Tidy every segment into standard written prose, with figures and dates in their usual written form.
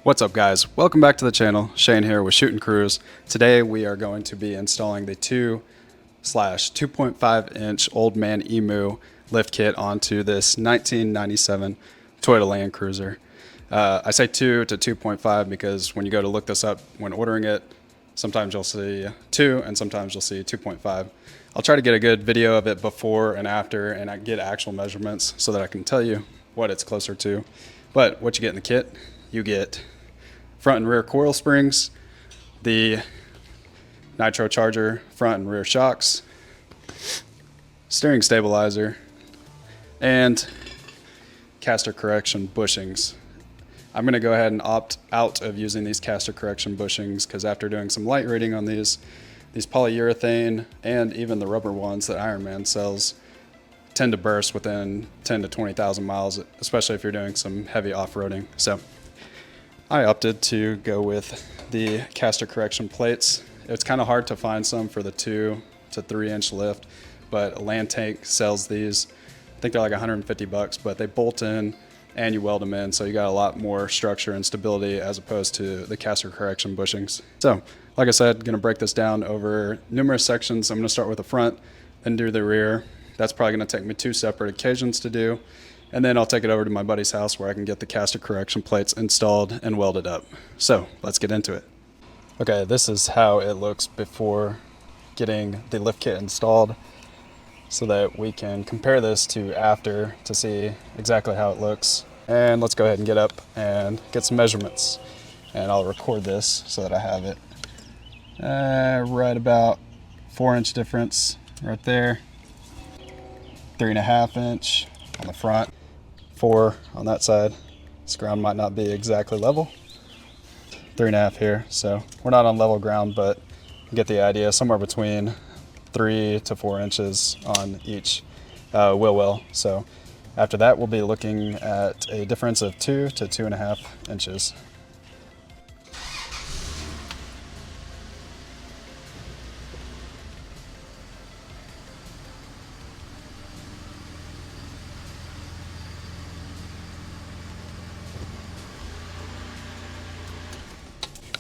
What's up guys, welcome back to the channel. Shane here with Shootin' Crews. Today we are going to be installing the 2/2.5 inch old Man Emu lift kit onto this 1997 Toyota Land Cruiser. I say 2 to 2.5 because when you go to look this up when ordering it, sometimes you'll see 2 and sometimes you'll see 2.5. I'll try to get a good video of it before and after and I get actual measurements so that I can tell you what it's closer to. But what you get in the kit, you get front and rear coil springs, the nitro charger front and rear shocks, steering stabilizer, and caster correction bushings. I'm going to go ahead and opt out of using these caster correction bushings because after doing some light reading on these polyurethane and even the rubber ones that Ironman sells tend to burst within 10 to 20,000 miles, especially if you're doing some heavy off-roading. So I opted to go with the caster correction plates. It's kind of hard to find some for the 2 to 3 inch lift, but Land Tank sells these. I think they're like 150 bucks, but they bolt in and you weld them in, so you got a lot more structure and stability as opposed to the caster correction bushings. So, like I said, gonna break this down over numerous sections. I'm gonna start with the front, then do the rear. That's probably gonna take me 2 separate occasions to do. And then I'll take it over to my buddy's house where I can get the caster correction plates installed and welded up. So let's get into it. Okay, this is how it looks before getting the lift kit installed so that we can compare this to after to see exactly how it looks. And let's go ahead and get up and get some measurements. And I'll record this so that I have it. Right about 4-inch difference right there. 3.5 inch on the front. 4 on that side. This ground might not be exactly level. 3.5 here, so we're not on level ground, but you get the idea. Somewhere between 3 to 4 inches on each wheel well. So after that, we'll be looking at a difference of 2 to 2.5 inches.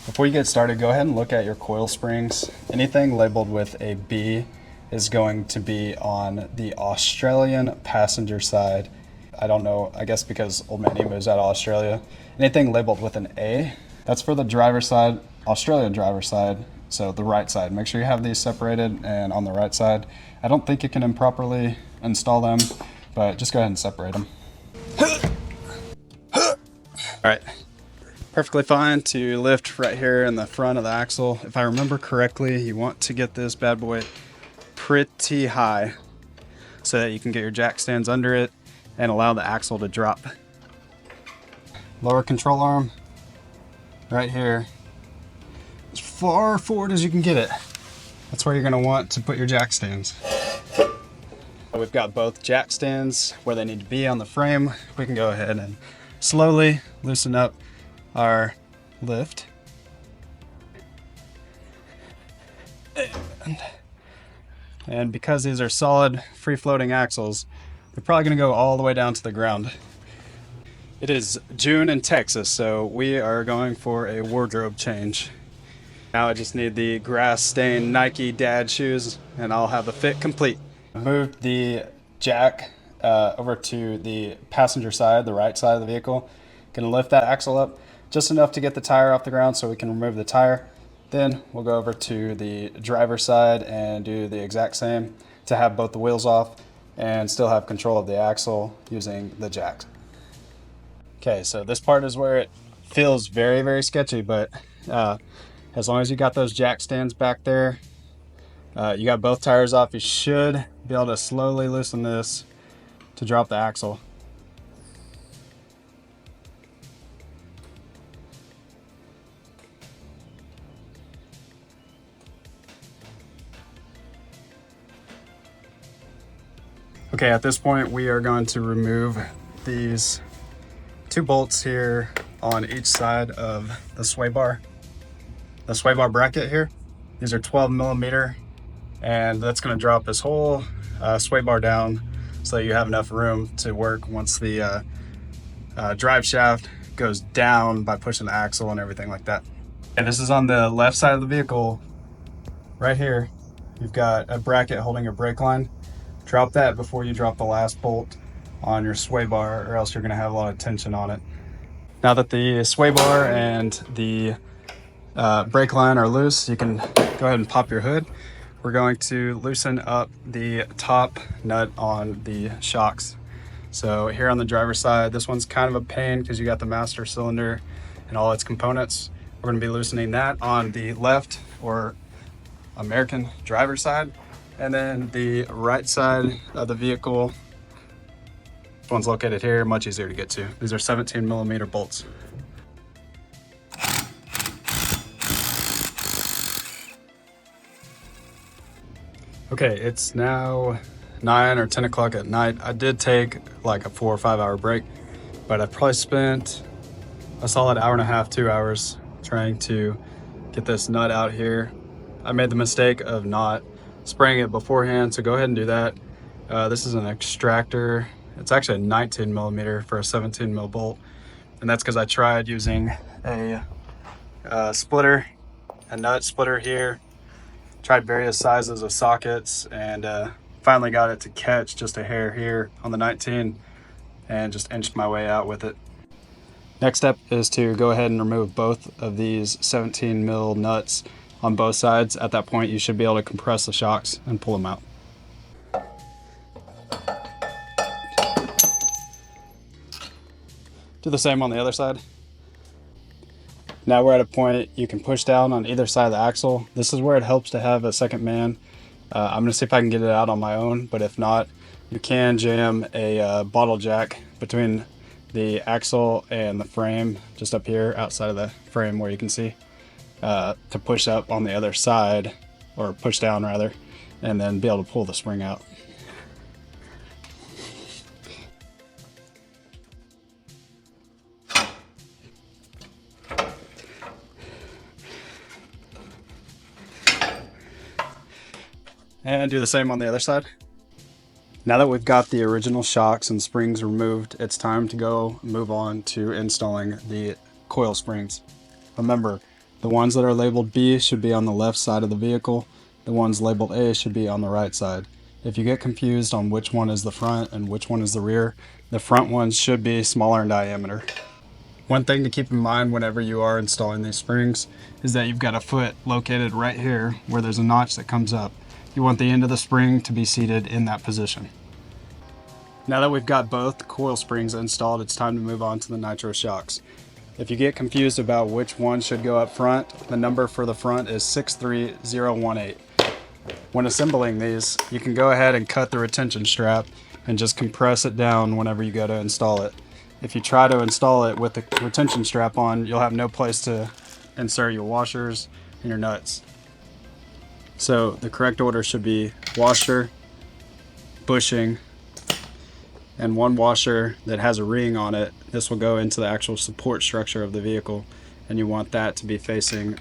Before you get started, go ahead and look at your coil springs. Anything labeled with a B is going to be on the Australian passenger side. I don't know, I guess because Old Man Emu is out of Australia. Anything labeled with an A, that's for the driver's side, Australian driver's side, so the right side. Make sure you have these separated and on the right side. I don't think you can improperly install them, but just go ahead and separate them. All right. Perfectly fine to lift right here in the front of the axle. If I remember correctly, you want to get this bad boy pretty high so that you can get your jack stands under it and allow the axle to drop. Lower control arm right here, as far forward as you can get it. That's where you're going to want to put your jack stands. We've got both jack stands where they need to be on the frame. We can go ahead and slowly loosen up our lift. And because these are solid free-floating axles, they're probably going to go all the way down to the ground. It is June in Texas, so we are going for a wardrobe change. Now I just need the grass-stained Nike dad shoes and I'll have the fit complete. I moved the jack over to the passenger side, the right side of the vehicle. Gonna lift that axle up just enough to get the tire off the ground so we can remove the tire. Then we'll go over to the driver's side and do the exact same to have both the wheels off and still have control of the axle using the jack. Okay, so this part is where it feels very, very sketchy, but as long as you got those jack stands back there, you got both tires off, you should be able to slowly loosen this to drop the axle. Okay, at this point we are going to remove these 2 bolts here on each side of the sway bar. The sway bar bracket here. These are 12 millimeter and that's going to drop this whole sway bar down so that you have enough room to work once the drive shaft goes down by pushing the axle and everything like that. And this is on the left side of the vehicle. Right here, you've got a bracket holding your brake line. Drop that before you drop the last bolt on your sway bar, or else you're going to have a lot of tension on it. Now that the sway bar and the brake line are loose, you can go ahead and pop your hood. We're going to loosen up the top nut on the shocks. So here on the driver's side, this one's kind of a pain because you got the master cylinder and all its components. We're going to be loosening that on the left or American driver's side, and then the right side of the vehicle. This one's located here, much easier to get to. These are 17mm bolts. Okay, it's now 9 or 10 o'clock at night. I did take like a 4 or 5 hour break, but I probably spent a solid hour and a half, 2 hours trying to get this nut out here. I made the mistake of not spraying it beforehand, so go ahead and do that. This is an extractor. It's actually a 19mm for a 17mm bolt, and that's because I tried using a splitter, a nut splitter here. Tried various sizes of sockets, and finally got it to catch just a hair here on the 19, and just inched my way out with it. Next step is to go ahead and remove both of these 17mm nuts on both sides. At that point, you should be able to compress the shocks and pull them out. Do the same on the other side. Now we're at a point you can push down on either side of the axle. This is where it helps to have a second man. I'm gonna see if I can get it out on my own, but if not, you can jam a bottle jack between the axle and the frame, just up here outside of the frame where you can see, to push up on the other side, or push down rather, and then be able to pull the spring out. And do the same on the other side. Now that we've got the original shocks and springs removed, it's time to move on to installing the coil springs. Remember, the ones that are labeled B should be on the left side of the vehicle. The ones labeled A should be on the right side. If you get confused on which one is the front and which one is the rear, the front ones should be smaller in diameter. One thing to keep in mind whenever you are installing these springs is that you've got a foot located right here where there's a notch that comes up. You want the end of the spring to be seated in that position. Now that we've got both coil springs installed, it's time to move on to the nitro shocks. If you get confused about which one should go up front, the number for the front is 63018. When assembling these, you can go ahead and cut the retention strap and just compress it down whenever you go to install it. If you try to install it with the retention strap on, you'll have no place to insert your washers and your nuts. So the correct order should be washer, bushing, and one washer that has a ring on it. This will go into the actual support structure of the vehicle, and you want that to be facing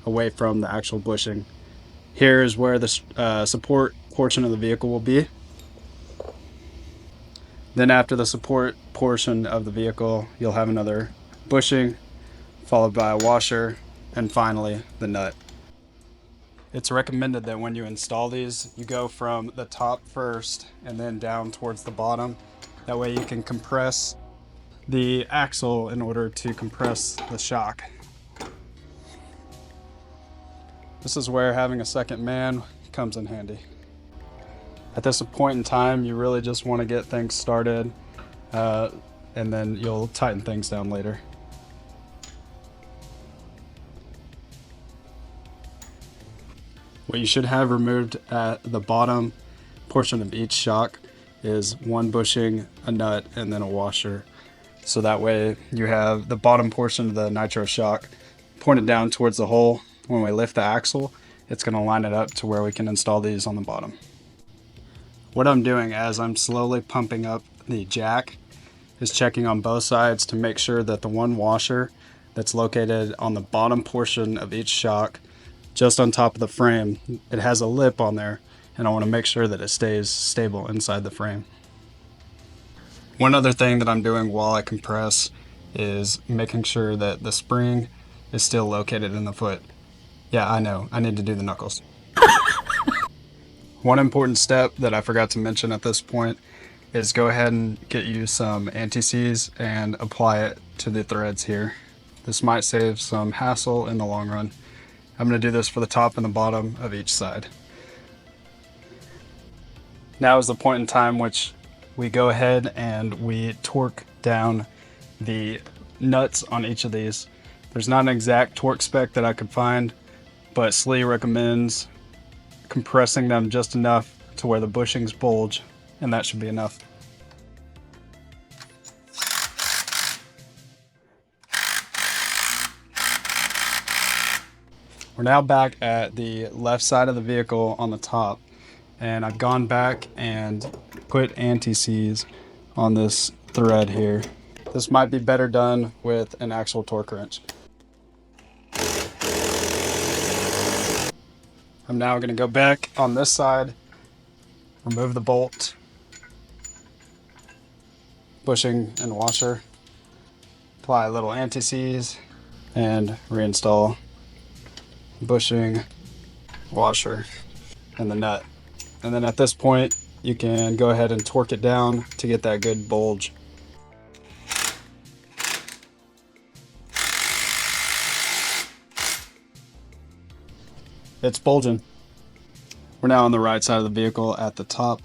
away from the actual bushing. Here is where the support portion of the vehicle will be. Then after the support portion of the vehicle, you'll have another bushing, followed by a washer, and finally the nut. It's recommended that when you install these, you go from the top first and then down towards the bottom. That way you can compress the axle in order to compress the shock. This is where having a second man comes in handy. At this point in time, you really just want to get things started, and then you'll tighten things down later. What you should have removed at the bottom portion of each shock is one bushing, a nut, and then a washer. So that way you have the bottom portion of the nitro shock pointed down towards the hole. When we lift the axle, it's going to line it up to where we can install these on the bottom. What I'm doing as I'm slowly pumping up the jack is checking on both sides to make sure that the one washer that's located on the bottom portion of each shock, just on top of the frame, it has a lip on there, and I want to make sure that it stays stable inside the frame. One other thing that I'm doing while I compress is making sure that the spring is still located in the foot. Yeah, I know, I need to do the knuckles. One important step that I forgot to mention at this point is go ahead and get you some anti-seize and apply it to the threads here. This might save some hassle in the long run. I'm going to do this for the top and the bottom of each side. Now is the point in time which we go ahead and we torque down the nuts on each of these. There's not an exact torque spec that I could find, but Slee recommends compressing them just enough to where the bushings bulge, and that should be enough. We're now back at the left side of the vehicle on the top, and I've gone back and put anti-seize on this thread here. This might be better done with an actual torque wrench. I'm now going to go back on this side, remove the bolt, bushing and washer, apply a little anti-seize, and reinstall bushing, washer, and the nut. And then at this point, you can go ahead and torque it down to get that good bulge. It's bulging. We're now on the right side of the vehicle at the top.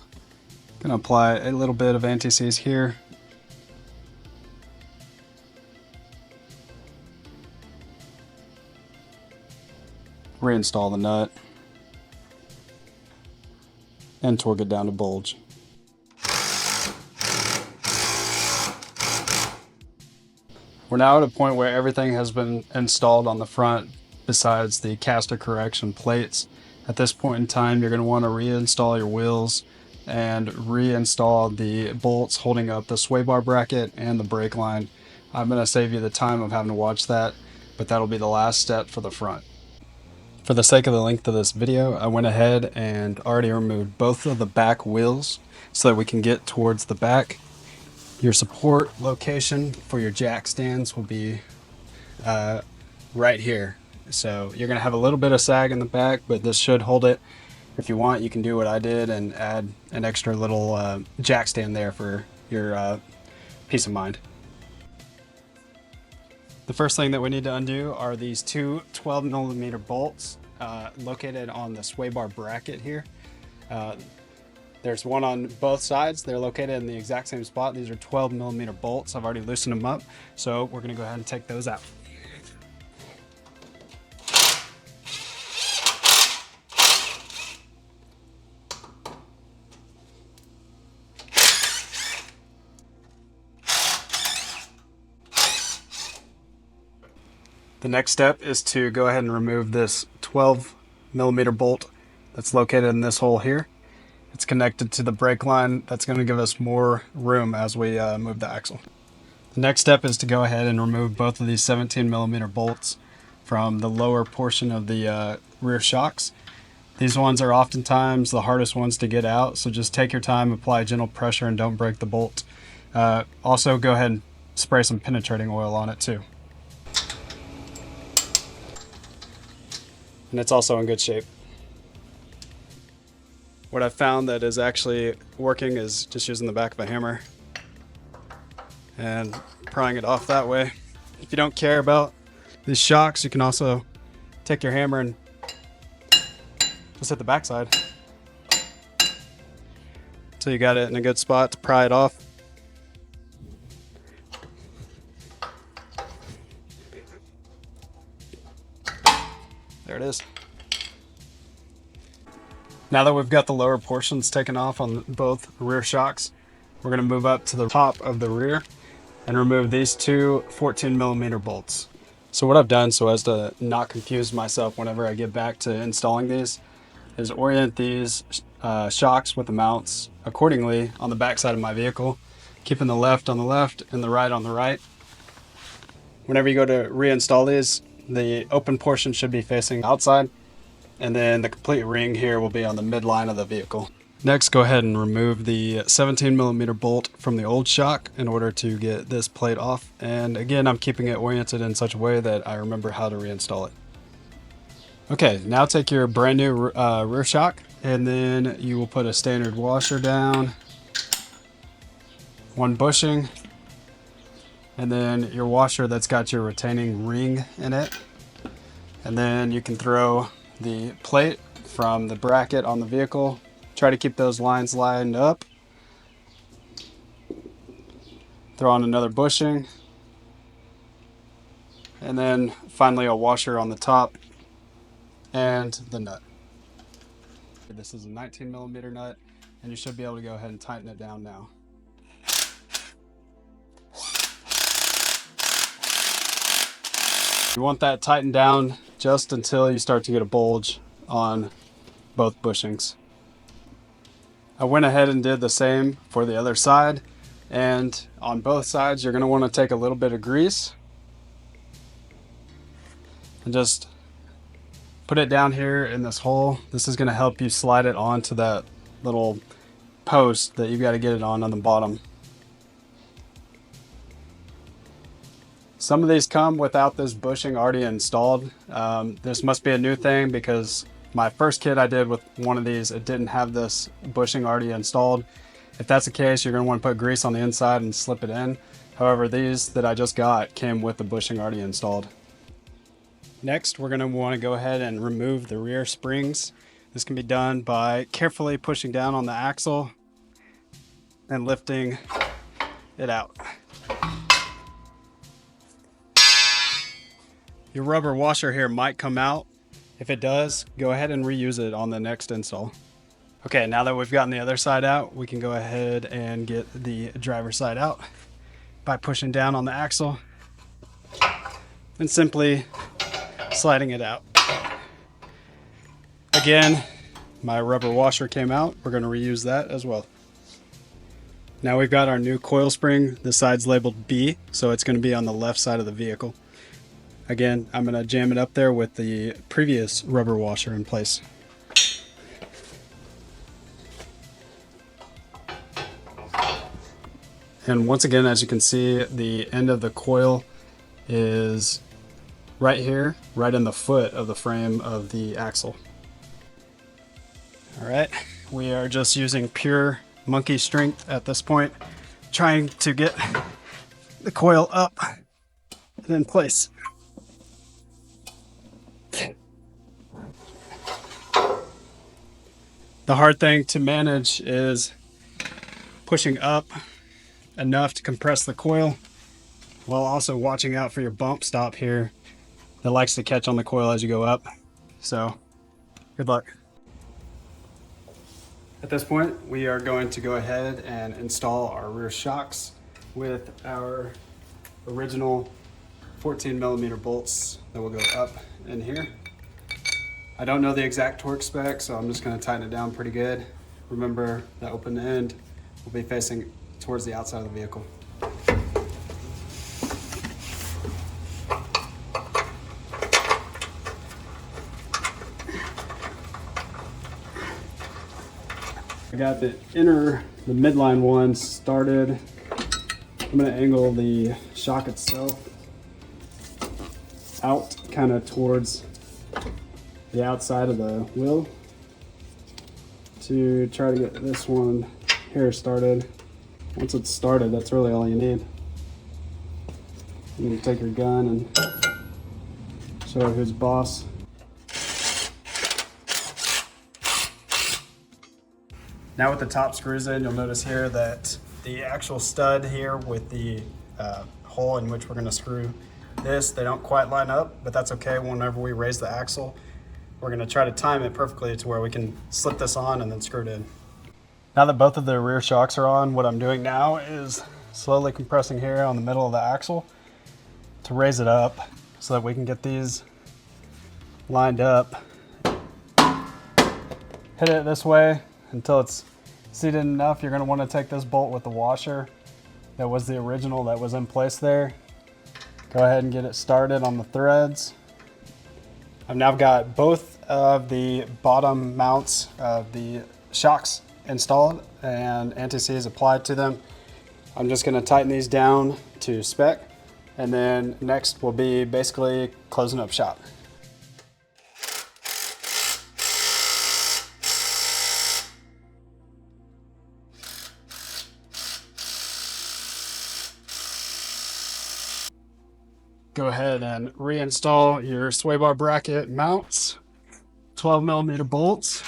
Gonna apply a little bit of anti-seize here. Reinstall the nut and torque it down to bulge. We're now at a point where everything has been installed on the front besides the caster correction plates. At this point in time, you're going to want to reinstall your wheels and reinstall the bolts holding up the sway bar bracket and the brake line. I'm going to save you the time of having to watch that, but that'll be the last step for the front. For the sake of the length of this video, I went ahead and already removed both of the back wheels so that we can get towards the back. Your support location for your jack stands will be right here. So you're going to have a little bit of sag in the back, but this should hold it. If you want, you can do what I did and add an extra little jack stand there for your peace of mind. The first thing that we need to undo are these two 12mm bolts located on the sway bar bracket here. There's one on both sides. They're located in the exact same spot. These are 12mm bolts. I've already loosened them up, so we're going to go ahead and take those out. The next step is to go ahead and remove this 12mm bolt that's located in this hole here. It's connected to the brake line. That's going to give us more room as we move the axle. The next step is to go ahead and remove both of these 17mm bolts from the lower portion of the rear shocks. These ones are oftentimes the hardest ones to get out, so just take your time, apply gentle pressure, and don't break the bolt. Also, go ahead and spray some penetrating oil on it too. And it's also in good shape. What I've found that is actually working is just using the back of a hammer and prying it off that way. If you don't care about these shocks, you can also take your hammer and just hit the backside until you got it in a good spot to pry it off. There it is. Now that we've got the lower portions taken off on both rear shocks, we're going to move up to the top of the rear and remove these two 14mm bolts. So what I've done so as to not confuse myself whenever I get back to installing these is orient these shocks with the mounts accordingly on the back side of my vehicle, keeping the left on the left and the right on the right. Whenever you go to reinstall these, the open portion should be facing outside, and then the complete ring here will be on the midline of the vehicle. Next, go ahead and remove the 17mm bolt from the old shock in order to get this plate off. And again, I'm keeping it oriented in such a way that I remember how to reinstall it. Okay, now take your brand new rear shock, and then you will put a standard washer down, one bushing, and then your washer that's got your retaining ring in it. And then you can throw the plate from the bracket on the vehicle. Try to keep those lines lined up. Throw on another bushing. And then finally a washer on the top and the nut. This is a 19mm nut, and you should be able to go ahead and tighten it down now. You want that tightened down just until you start to get a bulge on both bushings. I went ahead and did the same for the other side, and on both sides you're going to want to take a little bit of grease and just put it down here in this hole. This is going to help you slide it onto that little post that you've got to get it on the bottom. Some of these come without this bushing already installed. This must be a new thing because my first kit I did with one of these, it didn't have this bushing already installed. If that's the case, you're going to want to put grease on the inside and slip it in. However, these that I just got came with the bushing already installed. Next, we're going to want to go ahead and remove the rear springs. This can be done by carefully pushing down on the axle and lifting it out. Your rubber washer here might come out. If it does, go ahead and reuse it on the next install. Okay, now that we've gotten the other side out, we can go ahead and get the driver's side out by pushing down on the axle and simply sliding it out. Again, my rubber washer came out. We're going to reuse that as well. Now we've got our new coil spring. The side's labeled B, so it's going to be on the left side of the vehicle. Again, I'm going to jam it up there with the previous rubber washer in place. And once again, as you can see, the end of the coil is right here, right in the foot of the frame of the axle. All right, we are just using pure monkey strength at this point, trying to get the coil up and in place. The hard thing to manage is pushing up enough to compress the coil while also watching out for your bump stop here that likes to catch on the coil as you go up. So good luck. At this point, we are going to go ahead and install our rear shocks with our original 14mm bolts that will go up in here. I don't know the exact torque spec, so I'm just going to tighten it down pretty good. Remember, the open end will be facing towards the outside of the vehicle. I got the midline one started. I'm going to angle the shock itself out kind of towards the outside of the wheel to try to get this one here started. Once it's started, that's really all you need. You can take your gun and show who's boss. Now with the top screws in, you'll notice here that the actual stud here with the hole in which we're going to screw this, they don't quite line up, but that's okay. Whenever we raise the axle, we're going to try to time it perfectly to where we can slip this on and then screw it in. Now that both of the rear shocks are on, what I'm doing now is slowly compressing here on the middle of the axle to raise it up so that we can get these lined up. Hit it this way until it's seated enough. You're going to want to take this bolt with the washer that was the original that was in place there. Go ahead and get it started on the threads. I've now got both of the bottom mounts of the shocks installed and anti-seize applied to them. I'm just going to tighten these down to spec, and then next will be basically closing up shop. Go ahead and reinstall your sway bar bracket mounts, 12mm bolts.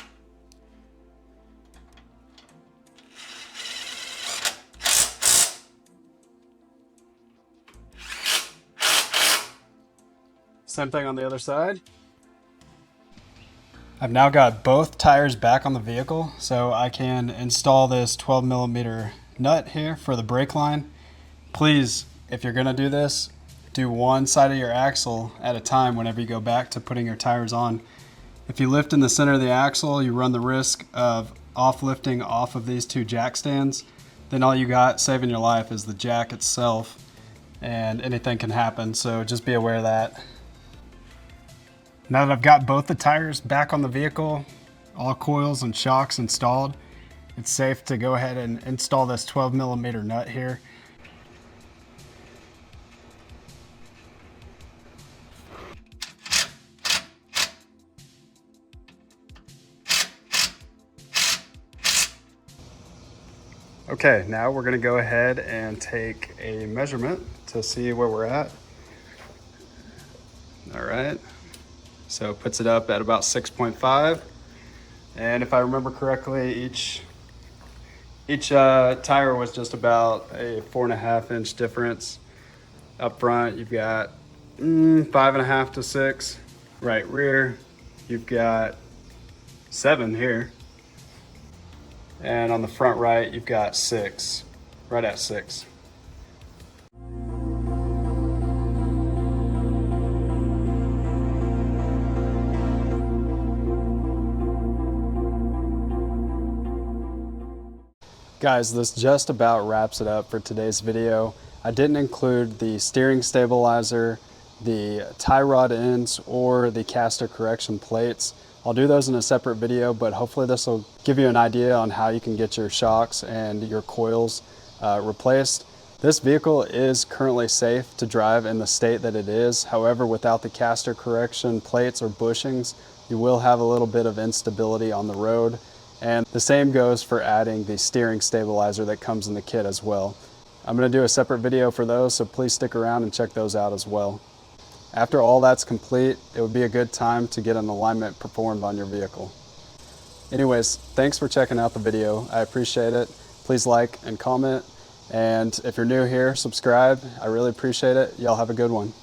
Same thing on the other side. I've now got both tires back on the vehicle, so I can install this 12mm nut here for the brake line. Please, if you're gonna do this, do one side of your axle at a time whenever you go back to putting your tires on. If you lift in the center of the axle, you run the risk of lifting off of these two jack stands. Then all you got saving your life is the jack itself, and anything can happen, so just be aware of that. Now that I've got both the tires back on the vehicle, all coils and shocks installed, it's safe to go ahead and install this 12mm nut here. Okay, now we're gonna go ahead and take a measurement to see where we're at. All right, so it puts it up at about 6.5. And if I remember correctly, each tire was just about a 4.5-inch difference. Up front, you've got 5.5 to 6. Right rear, you've got 7 here. And on the front right, you've got 6, right at 6. Guys, this just about wraps it up for today's video. I didn't include the steering stabilizer, the tie rod ends, or the caster correction plates. I'll do those in a separate video, but hopefully this will give you an idea on how you can get your shocks and your coils replaced. This vehicle is currently safe to drive in the state that it is. However, without the caster correction plates or bushings, you will have a little bit of instability on the road. And the same goes for adding the steering stabilizer that comes in the kit as well. I'm going to do a separate video for those, so please stick around and check those out as well. After all that's complete, it would be a good time to get an alignment performed on your vehicle. Anyways, thanks for checking out the video. I appreciate it. Please like and comment. And if you're new here, subscribe. I really appreciate it. Y'all have a good one.